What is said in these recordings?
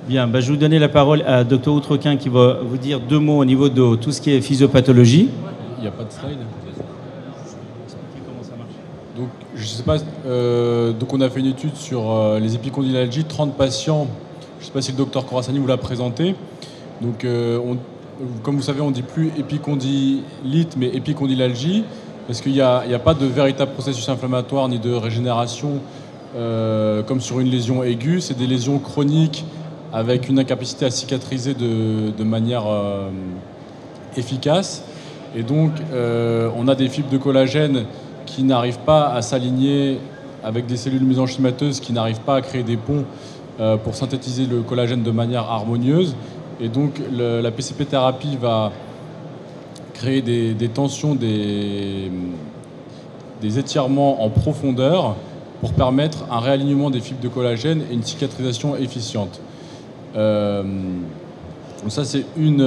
Bien, je vais vous donner la parole à Dr Outrequin qui va vous dire deux mots au niveau de tout ce qui est physiopathologie. Il n'y a pas de slide. Comment ça marche. Donc, je sais pas. Donc, on a fait une étude sur les épicondylalgies, 30 patients. Je ne sais pas si le docteur Corassani vous l'a présenté. Donc, comme vous savez, on ne dit plus épicondylite, mais épicondylalgie, parce qu'il n'y a pas de véritable processus inflammatoire ni de régénération comme sur une lésion aiguë. C'est des lésions chroniques avec une incapacité à cicatriser de manière efficace. Et donc, on a des fibres de collagène qui n'arrivent pas à s'aligner avec des cellules mésenchymateuses qui n'arrivent pas à créer des ponts pour synthétiser le collagène de manière harmonieuse. Et donc, la PCP-thérapie va créer des tensions, des étirements en profondeur pour permettre un réalignement des fibres de collagène et une cicatrisation efficiente. Donc ça, c'est une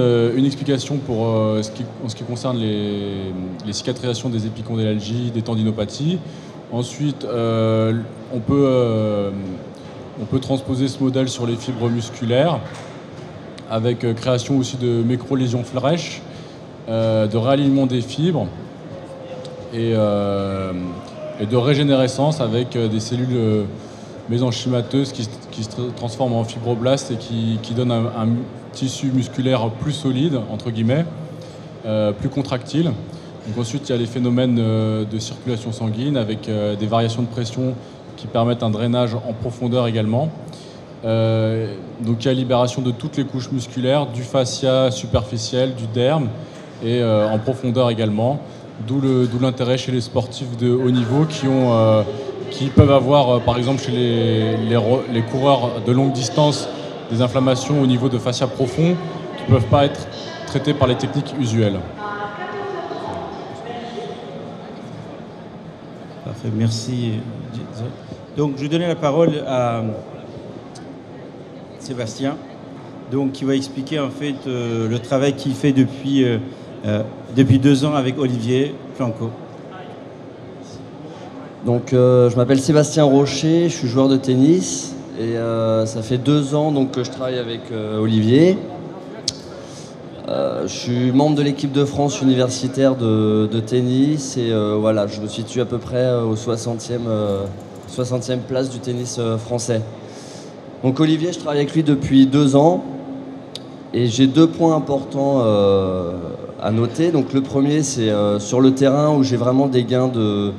explication pour en ce qui concerne les cicatrisations des épicondylalgies, des tendinopathies. Ensuite, on peut transposer ce modèle sur les fibres musculaires avec création aussi de micro-lésions flèches, de réalignement des fibres et de régénérescence avec des cellules mésenchymateuses qui se transforment en fibroblastes et qui donnent un tissu musculaire plus solide, entre guillemets, plus contractile. Donc ensuite, il y a les phénomènes de circulation sanguine avec des variations de pression qui permettent un drainage en profondeur également. Donc il y a libération de toutes les couches musculaires, du fascia superficiel, du derme et en profondeur également. D'où l'intérêt chez les sportifs de haut niveau qui peuvent avoir, par exemple chez les coureurs de longue distance, des inflammations au niveau de fascia profond qui ne peuvent pas être traitées par les techniques usuelles. Parfait, merci. Donc, je vais donner la parole à Sébastien, donc, qui va expliquer en fait le travail qu'il fait depuis 2 ans avec Olivier Flanco. Donc, je m'appelle Sébastien Rocher, je suis joueur de tennis et ça fait 2 ans donc, que je travaille avec Olivier. Je suis membre de l'équipe de France universitaire de tennis et voilà, je me situe à peu près au 60e place du tennis français. Donc Olivier, je travaille avec lui depuis 2 ans et j'ai 2 points importants à noter. Donc le premier, c'est sur le terrain où j'ai vraiment des gains de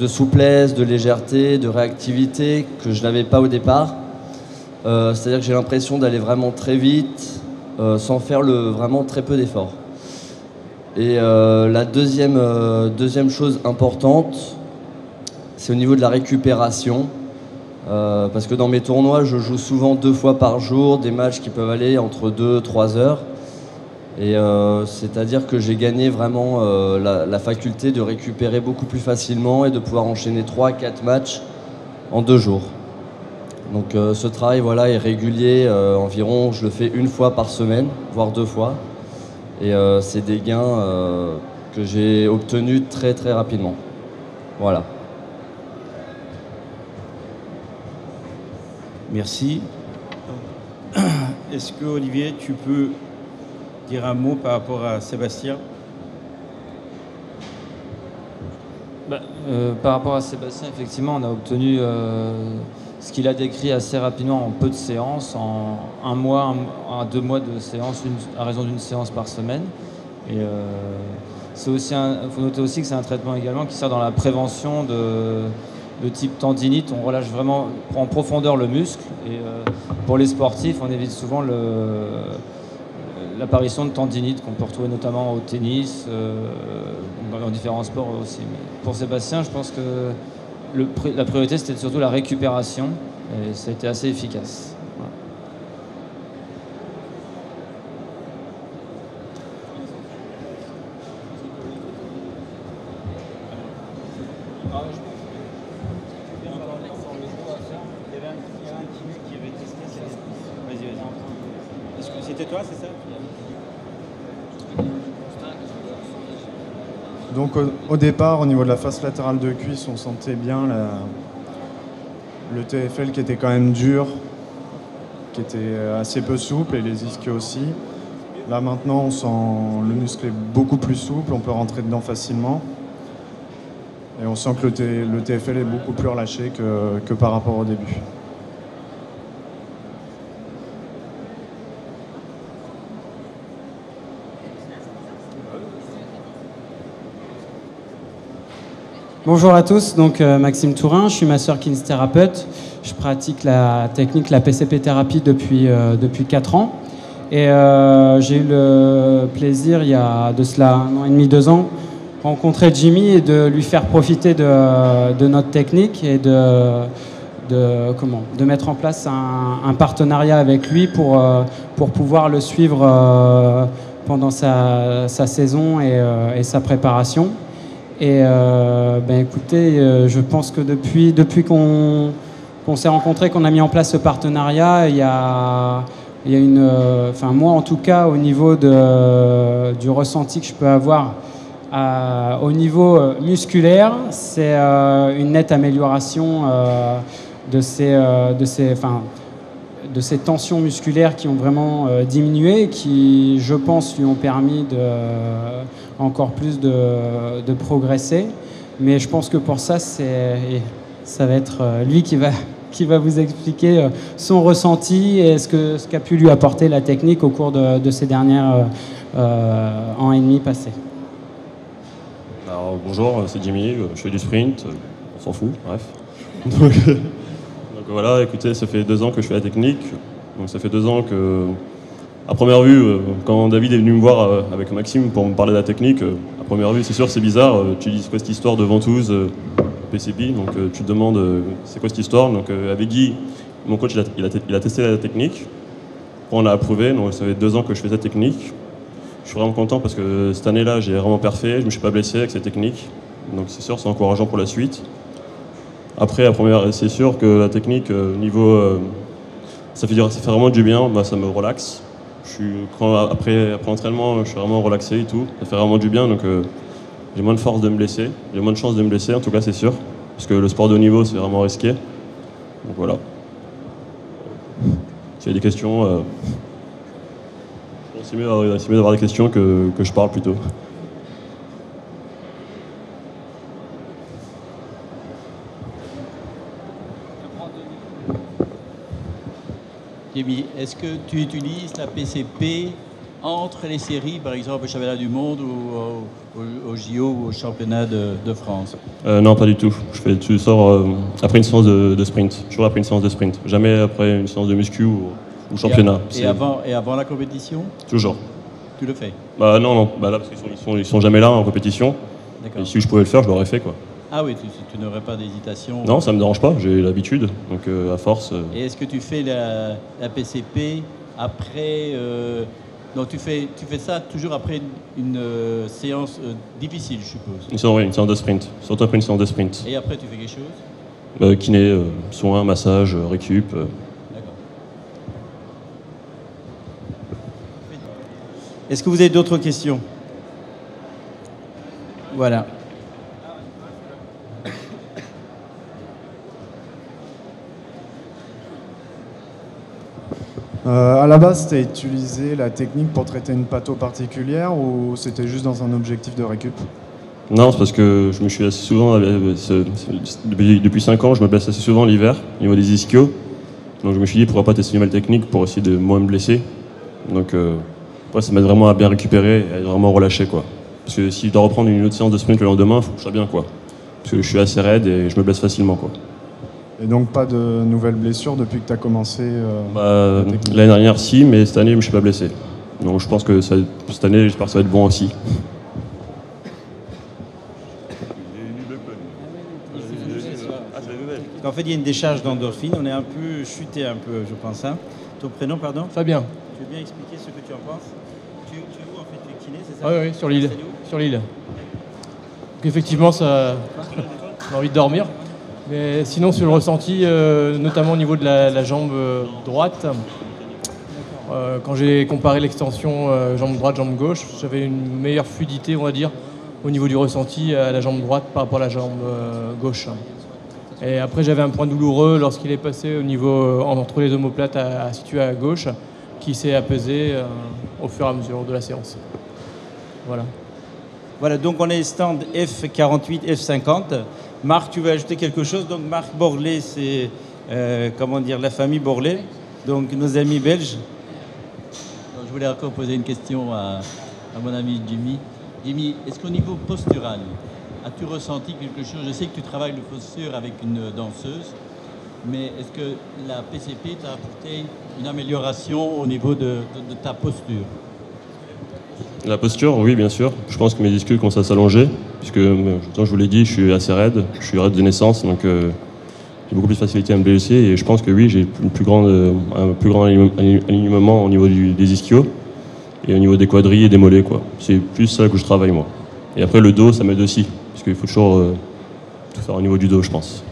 souplesse, de légèreté, de réactivité que je n'avais pas au départ. C'est-à-dire que j'ai l'impression d'aller vraiment très vite sans faire vraiment très peu d'efforts. Et la deuxième chose importante, c'est au niveau de la récupération. Parce que dans mes tournois, je joue souvent 2 fois par jour, des matchs qui peuvent aller entre 2-3 heures. Et c'est-à-dire que j'ai gagné vraiment la faculté de récupérer beaucoup plus facilement et de pouvoir enchaîner 3-4 matchs en 2 jours. Donc ce travail voilà, est régulier, environ je le fais 1 fois par semaine, voire 2 fois. Et c'est des gains que j'ai obtenus très très rapidement. Voilà. Merci. Est-ce que Olivier, tu peux dire un mot par rapport à Sébastien? Par rapport à Sébastien, effectivement, on a obtenu ce qu'il a décrit assez rapidement en peu de séances, en 1 mois à 2 mois de séance, à raison d'une séance par semaine. Et c'est aussi faut noter aussi que c'est un traitement également qui sert dans la prévention de type tendinite. On relâche vraiment en profondeur le muscle. Et pour les sportifs, on évite souvent l'apparition de tendinite qu'on peut retrouver notamment au tennis, dans différents sports aussi. Mais pour Sébastien, je pense que la priorité, c'était surtout la récupération, et ça a été assez efficace. Voilà. Est-ce que c'était toi, c'est ça? Donc au départ, au niveau de la face latérale de cuisse, on sentait bien le TFL qui était quand même dur, qui était assez peu souple et les ischios aussi. Là maintenant, on sent le muscle est beaucoup plus souple, on peut rentrer dedans facilement. Et on sent que le TFL est beaucoup plus relâché que par rapport au début. Bonjour à tous, donc Maxime Tourin, je suis masseur kinésithérapeute. Je pratique la technique, la PCP thérapie depuis 4 ans. Et j'ai eu le plaisir, il y a de cela 1 an et demi, 2 ans, de rencontrer Jimmy et de lui faire profiter de notre technique et de mettre en place un partenariat avec lui pour pouvoir le suivre pendant sa saison et sa préparation. Et écoutez, je pense que depuis qu'on s'est rencontrés, qu'on a mis en place ce partenariat, il y a une, moi en tout cas, au niveau du ressenti que je peux avoir au niveau musculaire, c'est une nette amélioration de ces tensions musculaires qui ont vraiment diminué et qui, je pense, lui ont permis encore plus de progresser. Mais je pense que pour ça, ça va être lui qui va vous expliquer son ressenti et ce qu'a pu lui apporter la technique au cours de ces dernières ans et demi passés. Alors, bonjour, c'est Jimmy, je fais du sprint, on s'en fout, bref. Donc voilà, écoutez, ça fait 2 ans que je fais la technique, donc ça fait 2 ans que, à première vue, quand David est venu me voir avec Maxime pour me parler de la technique, à première vue, c'est sûr, c'est bizarre, tu dis c'est quoi cette histoire de ventouse PCP, donc tu te demandes c'est quoi cette histoire, donc avec Guy, mon coach, il a testé la technique, on l'a approuvé, donc ça fait 2 ans que je fais cette technique. Je suis vraiment content parce que cette année-là, j'ai vraiment parfait, je ne me suis pas blessé avec cette technique, donc c'est sûr, c'est encourageant pour la suite. Après, à première, c'est sûr que la technique, niveau, ça fait vraiment du bien, ça me relaxe. Après l'entraînement, je suis vraiment relaxé et tout, ça fait vraiment du bien, donc j'ai moins de force de me blesser, j'ai moins de chances de me blesser, en tout cas c'est sûr, parce que le sport de haut niveau, c'est vraiment risqué. Donc voilà. S'il y a des questions, c'est mieux d'avoir des questions que je parle plutôt. Jimmy, est-ce que tu utilises la PCP entre les séries, par exemple au championnat du monde ou au JO ou au championnat de France? Non, pas du tout. Tu sors après une séance de sprint, toujours après une séance de sprint. Jamais après une séance de muscu ou championnat. Et avant la compétition? Toujours. Tu le fais? Non, là parce qu'ils sont jamais là en compétition. Et si je pouvais le faire, je l'aurais fait quoi. Ah oui, tu n'aurais pas d'hésitation? Non, ça me dérange pas, j'ai l'habitude, donc à force... Et est-ce que tu fais la PCP après... Non, tu fais ça toujours après une séance difficile, je suppose? Oui, une séance de sprint, surtout après une séance de sprint. Et après, tu fais quelque chose? Kiné, soins, massage, récup. D'accord. Est-ce que vous avez d'autres questions? Voilà. À la base, tu as utilisé la technique pour traiter une patho particulière ou c'était juste dans un objectif de récup? Non, c'est parce que je me suis assez souvent, depuis 5 ans, je me blesse assez souvent l'hiver au niveau des ischios. Donc je me suis dit pourquoi pas tester une nouvelle technique pour essayer de moins me blesser. Donc après ça m'aide vraiment à bien récupérer et à être vraiment relâché quoi. Parce que si je dois reprendre une autre séance de sprint le lendemain, il faut que je sois bien quoi. Parce que je suis assez raide et je me blesse facilement quoi. Et donc pas de nouvelles blessures depuis que tu as commencé l'année dernière si, mais cette année je ne me suis pas blessé. Donc je pense que cette année j'espère que ça va être bon aussi. En fait, il y a une décharge d'endorphine, on est un peu chuté un peu, je pense. Hein. Ton prénom, pardon? Fabien. Tu veux bien expliquer ce que tu en penses? Tu es où en fait? Tu es kiné, c'est ça? Oui, sur l'île. Sur l'île. Donc effectivement, ça, on a envie de dormir. Mais sinon, sur le ressenti, notamment au niveau de la jambe droite, quand j'ai comparé l'extension jambe droite, jambe gauche, j'avais une meilleure fluidité, on va dire, au niveau du ressenti à la jambe droite par rapport à la jambe gauche. Et après, j'avais un point douloureux lorsqu'il est passé au niveau entre les omoplates situé à gauche, qui s'est apaisé au fur et à mesure de la séance. Voilà. Voilà, donc on est stand F48, F50. Marc, tu veux ajouter quelque chose? Donc Marc Borlet, c'est comment dire, la famille Borlet, donc nos amis belges. Donc, je voulais encore poser une question à mon ami Jimmy. Jimmy, est-ce qu'au niveau postural, as-tu ressenti quelque chose? Je sais que tu travailles le posture avec une danseuse, mais est-ce que la PCP t'a apporté une amélioration au niveau de ta posture? La posture, oui, bien sûr. Je pense que mes disques commencent à s'allonger, puisque, comme je vous l'ai dit, je suis assez raide. Je suis raide de naissance, donc j'ai beaucoup plus de facilité à me blesser. Et je pense que oui, j'ai un plus grand alignement au niveau des ischios et au niveau des quadrilles et des mollets, quoi. C'est plus ça que je travaille, moi. Et après, le dos, ça m'aide aussi, parce qu'il faut toujours tout faire au niveau du dos, je pense.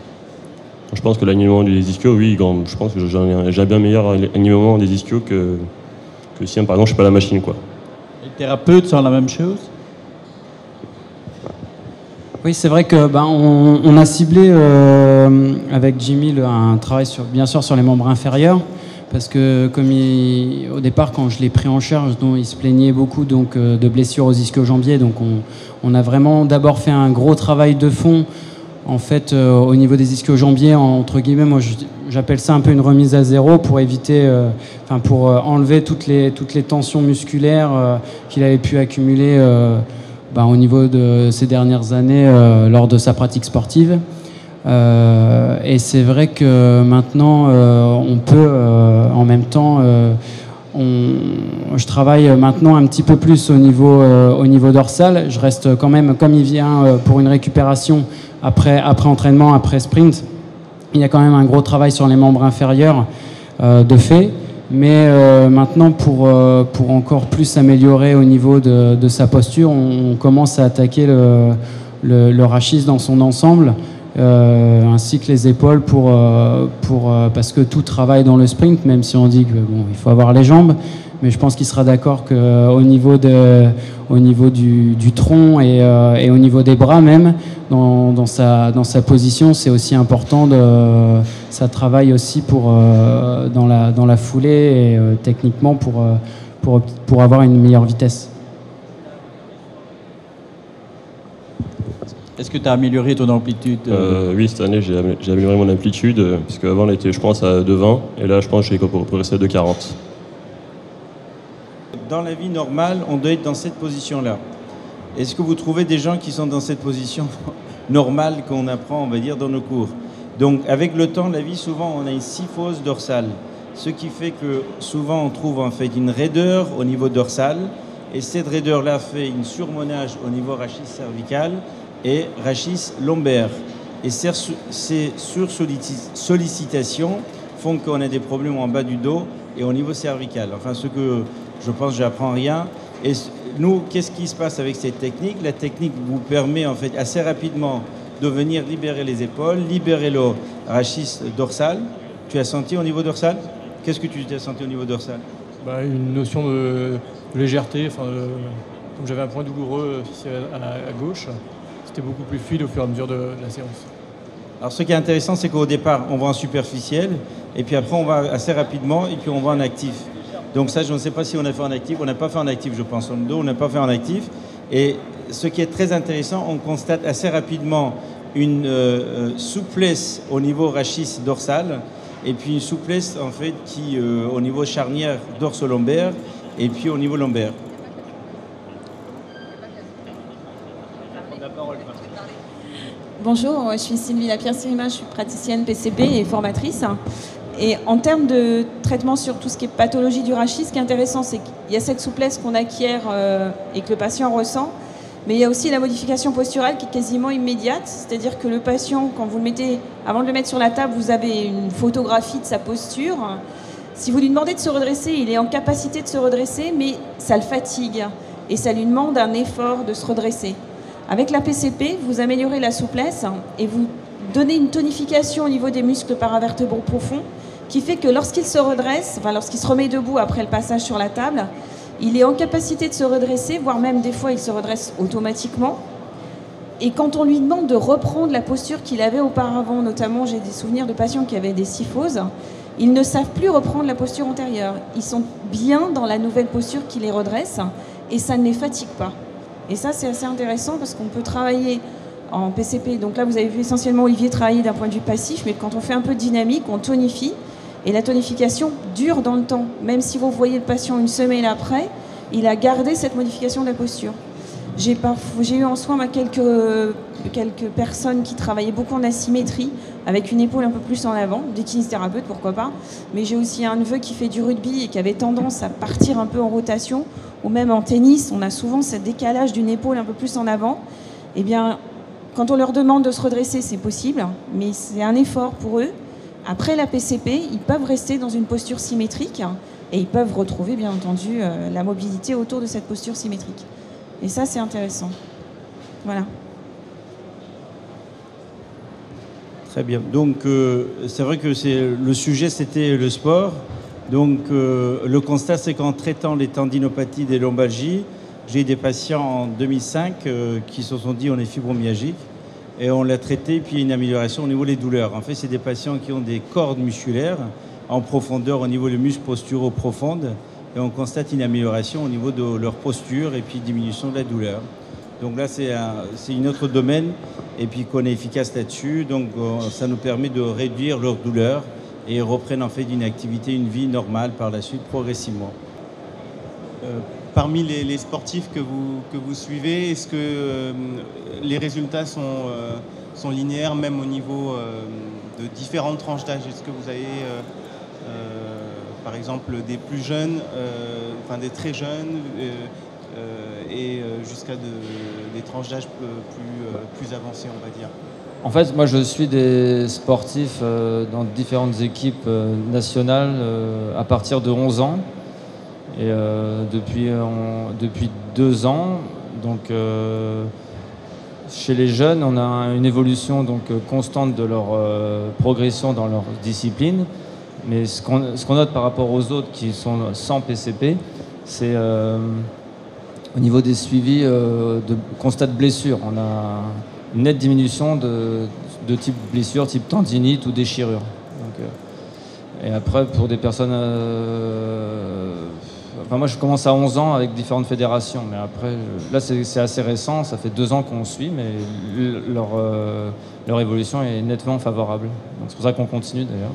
Je pense que l'alignement des ischios, oui, je pense que j'ai un bien meilleur alignement des ischios que si, par exemple, je ne suis pas à la machine, quoi. Les thérapeutes sont la même chose? Oui, c'est vrai que on a ciblé avec Jimmy un travail bien sûr sur les membres inférieurs, parce que comme au départ, quand je l'ai pris en charge, il se plaignait beaucoup de blessures aux ischio-jambiers, donc on a vraiment d'abord fait un gros travail de fond en fait au niveau des ischio-jambiers, entre guillemets. Moi j'appelle ça un peu une remise à zéro pour éviter, pour enlever toutes les tensions musculaires qu'il avait pu accumuler au niveau de ces dernières années lors de sa pratique sportive. Et c'est vrai que maintenant on peut en même temps je travaille maintenant un petit peu plus au niveau dorsal. Je reste quand même, comme il vient pour une récupération après entraînement, après sprint, il y a quand même un gros travail sur les membres inférieurs de fait. Mais maintenant, pour encore plus s'améliorer au niveau de sa posture, on commence à attaquer le rachis dans son ensemble, ainsi que les épaules parce que tout travaille dans le sprint, même si on dit que il faut avoir les jambes. Mais je pense qu'il sera d'accord qu'au niveau du tronc et au niveau des bras même, dans sa position, c'est aussi important. Ça travaille aussi dans la foulée et techniquement pour avoir une meilleure vitesse. Est-ce que tu as amélioré ton amplitude? Oui, cette année, j'ai amélioré mon amplitude, puisque avant, elle était, je pense, à 2,20, et là, je pense que j'ai progressé à 2,40. Dans la vie normale, on doit être dans cette position-là. Est-ce que vous trouvez des gens qui sont dans cette position normale qu'on apprend, on va dire, dans nos cours? Donc, avec le temps, la vie, souvent, on a une syphose dorsale, ce qui fait que souvent, on trouve en fait une raideur au niveau dorsal, et cette raideur-là fait une surmenage au niveau rachis cervical et rachis lombaire. Et ces sursollicitations font qu'on a des problèmes en bas du dos et au niveau cervical. Enfin, ce que je pense, j'apprends rien. Et nous, qu'est-ce qui se passe avec cette technique? La technique vous permet en fait assez rapidement de venir libérer les épaules, libérer le rachis dorsal. Tu as senti au niveau dorsal? Qu'est-ce que tu as senti au niveau dorsal? Une notion de légèreté. Comme j'avais un point douloureux à gauche, c'était beaucoup plus fluide au fur et à mesure de la séance. Alors ce qui est intéressant, c'est qu'au départ, on va en superficiel, et puis après on va assez rapidement, et puis on va en actif. Donc ça, je ne sais pas si on a fait en actif, on n'a pas fait en actif, je pense, en dos, on n'a pas fait en actif. Et ce qui est très intéressant, on constate assez rapidement une souplesse au niveau rachis dorsal, et puis une souplesse en fait qui au niveau charnière dorso-lombaire, et puis au niveau lombaire. Bonjour, je suis Sylvie Lapierre-Sirima, je suis praticienne PCP et formatrice. Et en termes de traitement sur tout ce qui est pathologie du rachis, ce qui est intéressant, c'est qu'il y a cette souplesse qu'on acquiert et que le patient ressent, mais il y a aussi la modification posturale qui est quasiment immédiate, c'est-à-dire que le patient, quand vous le mettez, avant de le mettre sur la table, vous avez une photographie de sa posture. Si vous lui demandez de se redresser, il est en capacité de se redresser, mais ça le fatigue et ça lui demande un effort de se redresser. Avec la PCP, vous améliorez la souplesse et vous donnez une tonification au niveau des muscles paravertébraux profonds qui fait que lorsqu'il se redresse, lorsqu'il se remet debout après le passage sur la table, il est en capacité de se redresser, voire même des fois il se redresse automatiquement. Et quand on lui demande de reprendre la posture qu'il avait auparavant, notamment j'ai des souvenirs de patients qui avaient des kyphoses, ils ne savent plus reprendre la posture antérieure. Ils sont bien dans la nouvelle posture qui les redresse et ça ne les fatigue pas. Et ça, c'est assez intéressant parce qu'on peut travailler en PCP. Donc là, vous avez vu essentiellement Olivier travailler d'un point de vue passif, mais quand on fait un peu de dynamique, on tonifie. Et la tonification dure dans le temps. Même si vous voyez le patient une semaine après, il a gardé cette modification de la posture. J'ai eu en soin quelques personnes qui travaillaient beaucoup en asymétrie, avec une épaule un peu plus en avant, des kinésithérapeutes, pourquoi pas. Mais j'ai aussi un neveu qui fait du rugby et qui avait tendance à partir un peu en rotation, ou même en tennis, on a souvent ce décalage d'une épaule un peu plus en avant. Eh bien, quand on leur demande de se redresser, c'est possible, mais c'est un effort pour eux. Après la PCP, ils peuvent rester dans une posture symétrique et ils peuvent retrouver, bien entendu, la mobilité autour de cette posture symétrique. Et ça, c'est intéressant. Voilà. Très bien. Donc, c'est vrai que le sujet, c'était le sport. Donc, le constat, c'est qu'en traitant les tendinopathies des lombalgies, j'ai eu des patients en 2005 qui se sont dit on est fibromyalgique. Et on l'a traité, puis il y a une amélioration au niveau des douleurs. En fait, c'est des patients qui ont des cordes musculaires en profondeur au niveau des muscles posturaux profondes. Et on constate une amélioration au niveau de leur posture et puis diminution de la douleur. Donc là, c'est un autre domaine et puis qu'on est efficace là-dessus. Donc ça nous permet de réduire leur douleur et ils reprennent en fait une activité, une vie normale par la suite progressivement. Parmi les sportifs que vous suivez, est-ce que les résultats sont linéaires même au niveau de différentes tranches d'âge? Est-ce que vous avez par exemple des plus jeunes, enfin des très jeunes et jusqu'à des tranches d'âge plus avancées, on va dire? En fait, moi je suis des sportifs dans différentes équipes nationales à partir de 11 ans. Et depuis 2 ans, donc chez les jeunes, on a une évolution donc constante de leur progression dans leur discipline. Mais ce qu'on note par rapport aux autres qui sont sans PCP, c'est au niveau des suivis de constat de blessure. On a une nette diminution de type blessure, type tendinite ou déchirure. Donc, et après, pour des personnes... Enfin, moi, je commence à 11 ans avec différentes fédérations, mais après, là, c'est assez récent, ça fait 2 ans qu'on suit, mais leur évolution est nettement favorable. Donc, c'est pour ça qu'on continue, d'ailleurs.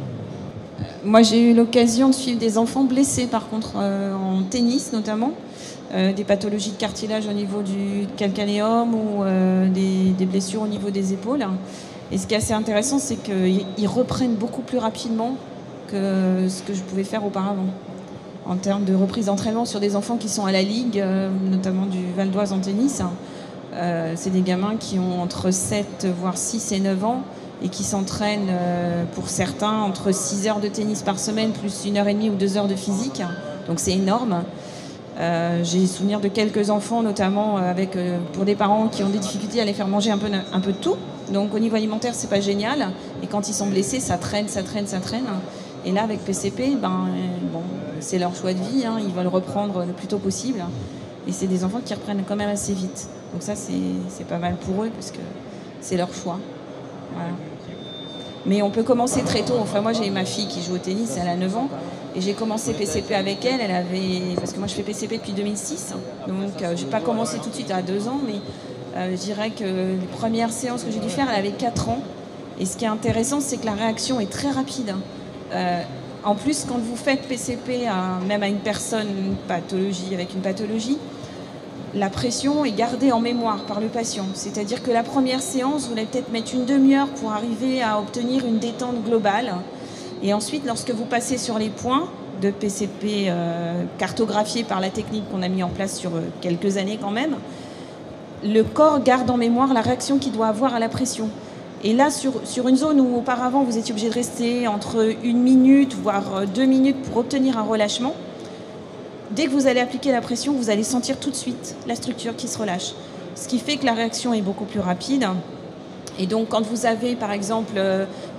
Moi, j'ai eu l'occasion de suivre des enfants blessés, par contre, en tennis, notamment, des pathologies de cartilage au niveau du calcanéum ou des blessures au niveau des épaules. Et ce qui est assez intéressant, c'est qu'ils reprennent beaucoup plus rapidement que ce que je pouvais faire auparavant. En termes de reprise d'entraînement sur des enfants qui sont à la Ligue, notamment du Val d'Oise en tennis. C'est des gamins qui ont entre 7, voire 6 et 9 ans et qui s'entraînent, pour certains, entre 6 heures de tennis par semaine, plus 1h30 ou 2 heures de physique. Donc c'est énorme. J'ai souvenir de quelques enfants, notamment pour des parents qui ont des difficultés à les faire manger un peu de tout. Donc au niveau alimentaire, c'est pas génial. Et quand ils sont blessés, ça traîne. Et là, avec PCP, c'est leur choix de vie, hein, ils veulent reprendre le plus tôt possible. Et c'est des enfants qui reprennent quand même assez vite. Donc ça, c'est pas mal pour eux, parce que c'est leur choix. Voilà. Mais on peut commencer très tôt. Enfin, moi, j'ai ma fille qui joue au tennis, elle a 9 ans. Et j'ai commencé PCP avec elle. Parce que moi, je fais PCP depuis 2006. Donc, j'ai pas commencé tout de suite à 2 ans, mais je dirais que les premières séances que j'ai dû faire, elle avait 4 ans. Et ce qui est intéressant, c'est que la réaction est très rapide. En plus, quand vous faites PCP même à une personne avec une pathologie, la pression est gardée en mémoire par le patient. C'est-à-dire que la première séance, vous allez peut-être mettre une demi-heure pour arriver à obtenir une détente globale. Et ensuite, lorsque vous passez sur les points de PCP cartographiés par la technique qu'on a mis en place sur quelques années quand même, le corps garde en mémoire la réaction qu'il doit avoir à la pression. Et là, sur une zone où auparavant vous étiez obligé de rester entre 1 minute, voire 2 minutes pour obtenir un relâchement, dès que vous allez appliquer la pression, vous allez sentir tout de suite la structure qui se relâche. Ce qui fait que la réaction est beaucoup plus rapide. Et donc, quand vous avez, par exemple,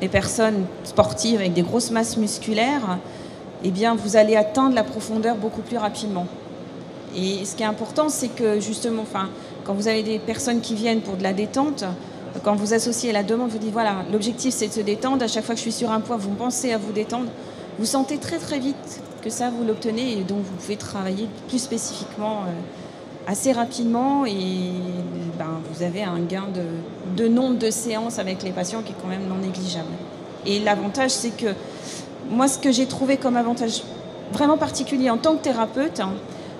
des personnes sportives avec des grosses masses musculaires, eh bien, vous allez atteindre la profondeur beaucoup plus rapidement. Et ce qui est important, c'est que justement, quand vous avez des personnes qui viennent pour de la détente, quand vous associez la demande, vous dites voilà, l'objectif c'est de se détendre, à chaque fois que je suis sur un point, vous pensez à vous détendre, vous sentez très très vite que ça vous l'obtenez et donc vous pouvez travailler plus spécifiquement assez rapidement et vous avez un gain de nombre de séances avec les patients qui est quand même non négligeable. Et l'avantage c'est que moi ce que j'ai trouvé comme avantage vraiment particulier en tant que thérapeute,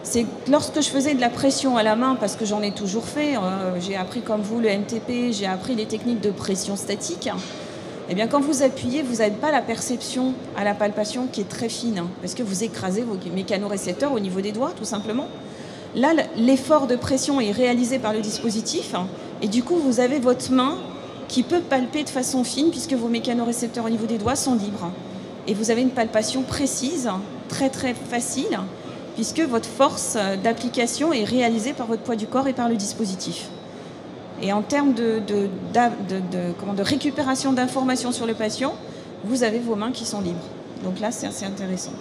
c'est que lorsque je faisais de la pression à la main, parce que j'en ai toujours fait, j'ai appris comme vous le NTP, j'ai appris les techniques de pression statique, eh bien quand vous appuyez, vous n'avez pas la perception à la palpation qui est très fine, parce que vous écrasez vos mécanorécepteurs au niveau des doigts, tout simplement. Là, l'effort de pression est réalisé par le dispositif, et du coup, vous avez votre main qui peut palper de façon fine, puisque vos mécanorécepteurs au niveau des doigts sont libres. Et vous avez une palpation précise, très très facile, puisque votre force d'application est réalisée par votre poids du corps et par le dispositif. Et en termes de récupération d'informations sur le patient, vous avez vos mains qui sont libres. Donc là, c'est assez intéressant.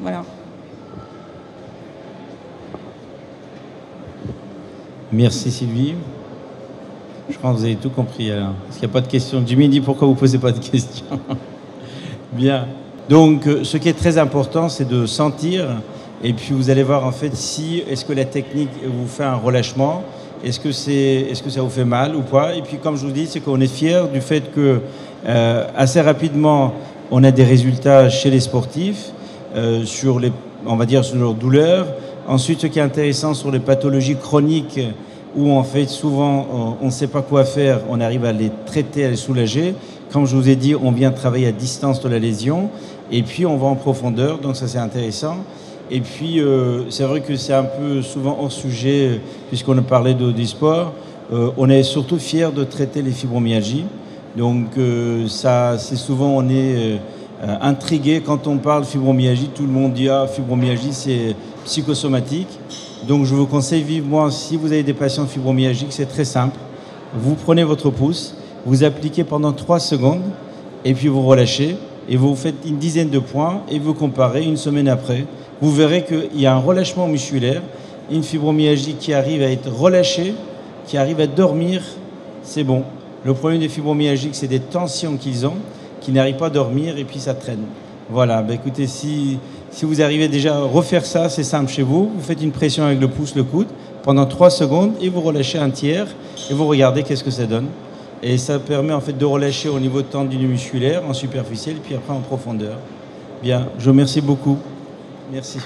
Voilà. Merci Sylvie. Je crois que vous avez tout compris alors. Parce qu'il n'y a pas de questions. Jimmy dit pourquoi vous ne posez pas de questions. Bien. Donc, ce qui est très important, c'est de sentir. Et puis vous allez voir en fait si est-ce que la technique vous fait un relâchement, est-ce que ça vous fait mal ou pas. Et puis comme je vous dis, c'est qu'on est fiers du fait que assez rapidement on a des résultats chez les sportifs sur leur douleur. Ensuite, ce qui est intéressant sur les pathologies chroniques où en fait souvent on ne sait pas quoi faire, on arrive à les traiter, à les soulager. Comme je vous ai dit, on vient travailler à distance de la lésion et puis on va en profondeur, donc ça c'est intéressant. Et puis, c'est vrai que c'est un peu souvent hors sujet, puisqu'on a parlé du sport. On est surtout fiers de traiter les fibromyalgies. Donc, ça, c'est souvent, on est intrigué quand on parle fibromyalgie. Tout le monde dit, ah, fibromyalgie, c'est psychosomatique. Donc, je vous conseille vivement, si vous avez des patients fibromyalgiques, c'est très simple. Vous prenez votre pouce, vous appliquez pendant 3 secondes, et puis vous relâchez, et vous faites une dizaine de points, et vous comparez une semaine après. Vous verrez qu'il y a un relâchement musculaire, une fibromyalgie qui arrive à être relâchée, qui arrive à dormir, c'est bon. Le problème des fibromyalgiques, c'est des tensions qu'ils ont, qui n'arrivent pas à dormir et puis ça traîne. Voilà, écoutez, si vous arrivez déjà à refaire ça, c'est simple chez vous. Vous faites une pression avec le pouce, le coude, pendant 3 secondes et vous relâchez un tiers et vous regardez qu'est-ce que ça donne. Et ça permet en fait de relâcher au niveau de tendinite musculaire, en superficiel, puis après en profondeur. Bien, je vous remercie beaucoup. Merci.